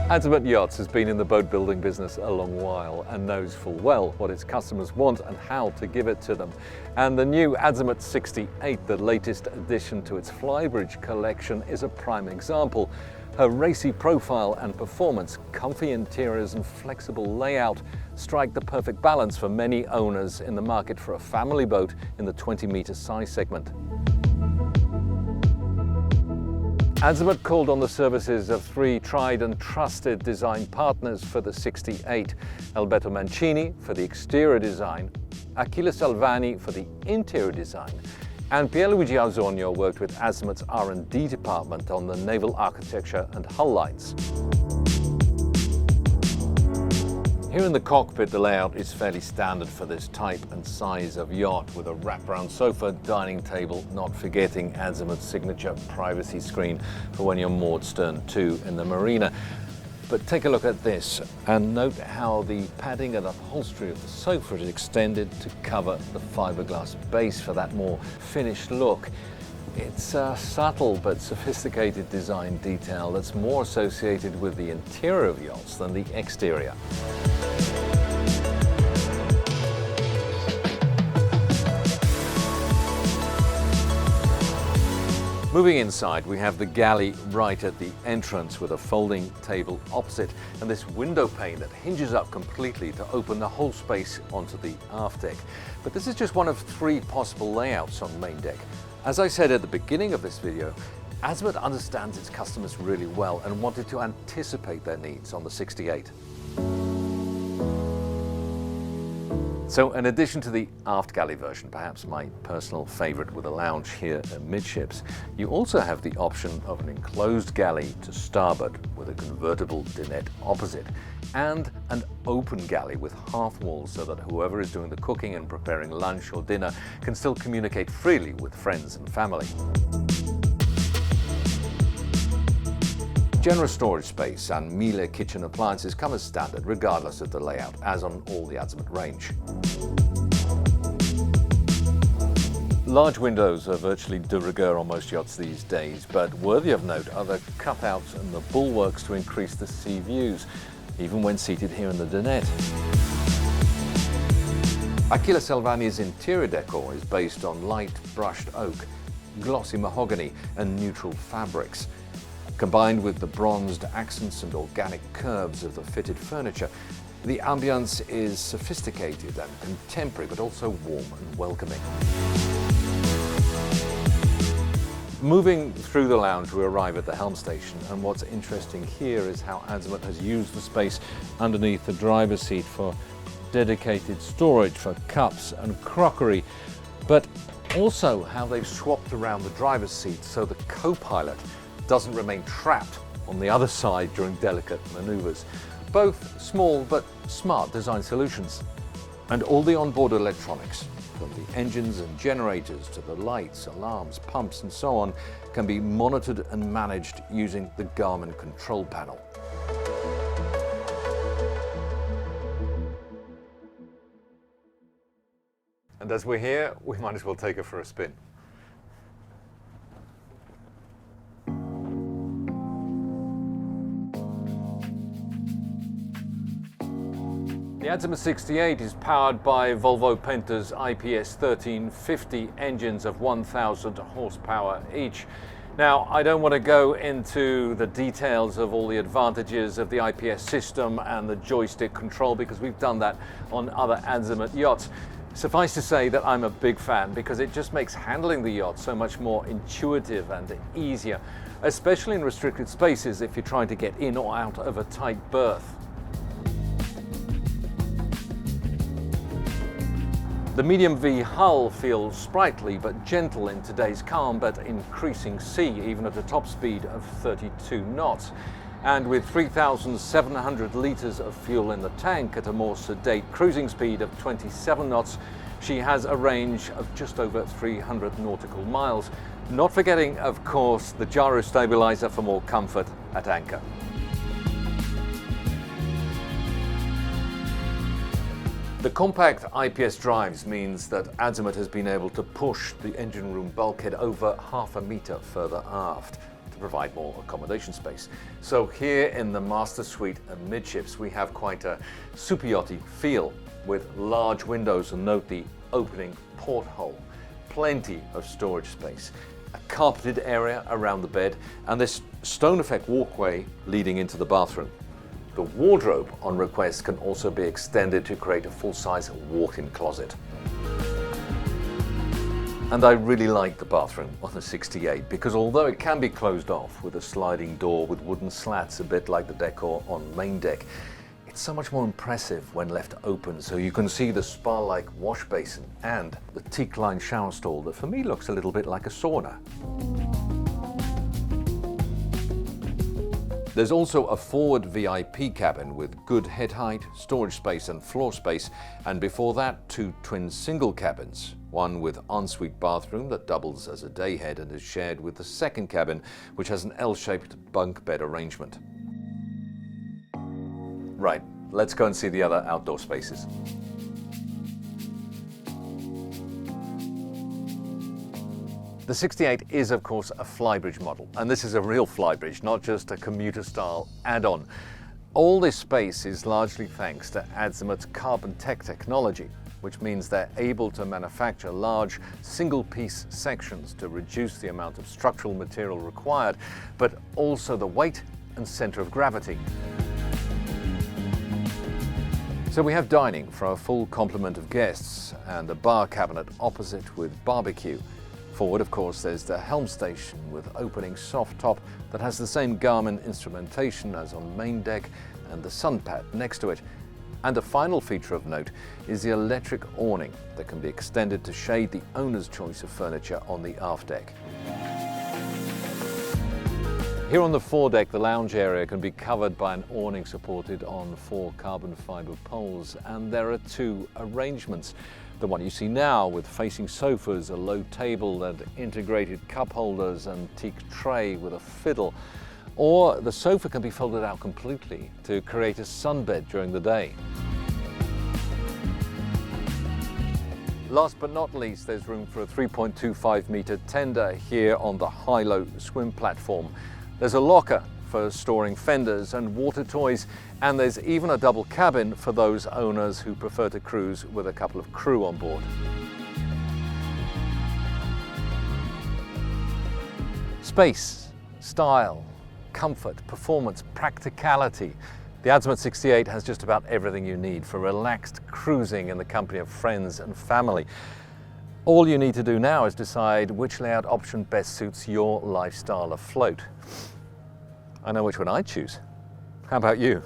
AZIMUT Yachts has been in the boat building business a long while and knows full well what its customers want and how to give it to them. And the new AZIMUT 68, the latest addition to its Flybridge collection, is a prime example. Her racy profile and performance, comfy interiors and flexible layout strike the perfect balance for many owners in the market for a family boat in the 20-meter size segment. AZIMUT called on the services of three tried and trusted design partners for the 68. Alberto Mancini for the exterior design, Achille Salvani for the interior design, and Pierluigi Ausonio worked with AZIMUT's R&D department on the naval architecture and hull lines. Here in the cockpit, the layout is fairly standard for this type and size of yacht, with a wraparound sofa, dining table, not forgetting AZIMUT's signature privacy screen for when you're moored stern to in the marina. But take a look at this and note how the padding and upholstery of the sofa is extended to cover the fiberglass base for that more finished look. It's a subtle but sophisticated design detail that's more associated with the interior of yachts than the exterior. Moving inside, we have the galley right at the entrance with a folding table opposite and this window pane that hinges up completely to open the whole space onto the aft deck. But this is just one of three possible layouts on main deck. As I said at the beginning of this video, AZIMUT understands its customers really well and wanted to anticipate their needs on the 68. So in addition to the aft galley version, perhaps my personal favorite with a lounge here at Midships, you also have the option of an enclosed galley to starboard with a convertible dinette opposite, and an open galley with half walls so that whoever is doing the cooking and preparing lunch or dinner can still communicate freely with friends and family. Generous storage space and Miele kitchen appliances come as standard regardless of the layout, as on all the AZIMUT range. Large windows are virtually de rigueur on most yachts these days, but worthy of note are the cutouts and the bulwarks to increase the sea views, even when seated here in the dinette. Achille Salvani's interior decor is based on light brushed oak, glossy mahogany and neutral fabrics. Combined with the bronzed accents and organic curves of the fitted furniture, the ambience is sophisticated and contemporary, but also warm and welcoming. Moving through the lounge, we arrive at the helm station, and what's interesting here is how AZIMUT has used the space underneath the driver's seat for dedicated storage for cups and crockery, but also how they've swapped around the driver's seat so the co-pilot doesn't remain trapped on the other side during delicate maneuvers. Both small but smart design solutions. And all the onboard electronics, from the engines and generators to the lights, alarms, pumps and so on, can be monitored and managed using the Garmin control panel. And as we're here, we might as well take her for a spin. The AZIMUT 68 is powered by Volvo Penta's IPS 1350 engines of 1,000 horsepower each. Now, I don't want to go into the details of all the advantages of the IPS system and the joystick control because we've done that on other AZIMUT yachts. Suffice to say that I'm a big fan because it just makes handling the yacht so much more intuitive and easier, especially in restricted spaces if you're trying to get in or out of a tight berth. The medium V hull feels sprightly but gentle in today's calm but increasing sea, even at a top speed of 32 knots. And with 3,700 litres of fuel in the tank at a more sedate cruising speed of 27 knots, she has a range of just over 300 nautical miles, not forgetting, of course, the gyro stabilizer for more comfort at anchor. The compact IPS drives means that AZIMUT has been able to push the engine room bulkhead over half a metre further aft to provide more accommodation space. So here in the master suite and midships, we have quite a super yachty feel with large windows, and note the opening porthole, plenty of storage space, a carpeted area around the bed, and this stone effect walkway leading into the bathroom. The wardrobe on request can also be extended to create a full-size walk-in closet. And I really like the bathroom on the 68 because although it can be closed off with a sliding door with wooden slats, a bit like the decor on main deck, it's so much more impressive when left open, so you can see the spa-like wash basin and the teak-lined shower stall that for me looks a little bit like a sauna. There's also a forward VIP cabin with good head height, storage space and floor space, and before that 2 twin single cabins, one with ensuite bathroom that doubles as a day head and is shared with the second cabin, which has an L-shaped bunk bed arrangement. Right, let's go and see the other outdoor spaces. The 68 is of course a flybridge model, and this is a real flybridge, not just a commuter style add-on. All this space is largely thanks to AZIMUT's carbon tech technology, which means they're able to manufacture large single-piece sections to reduce the amount of structural material required, but also the weight and center of gravity. So we have dining for a full complement of guests and a bar cabinet opposite with barbecue. Forward, of course, there's the helm station with opening soft top that has the same Garmin instrumentation as on main deck and the sun pad next to it. And a final feature of note is the electric awning that can be extended to shade the owner's choice of furniture on the aft deck. Here on the foredeck, the lounge area can be covered by an awning supported on 4 carbon fiber poles, and there are 2 arrangements. The one you see now with facing sofas, a low table and integrated cup holders and teak tray with a fiddle. Or the sofa can be folded out completely to create a sunbed during the day. Last but not least, there's room for a 3.25 meter tender here on the high-low swim platform. There's a locker for storing fenders and water toys, and there's even a double cabin for those owners who prefer to cruise with a couple of crew on board. Space, style, comfort, performance, practicality. The AZIMUT 68 has just about everything you need for relaxed cruising in the company of friends and family. All you need to do now is decide which layout option best suits your lifestyle afloat. I know which one I'd choose. How about you?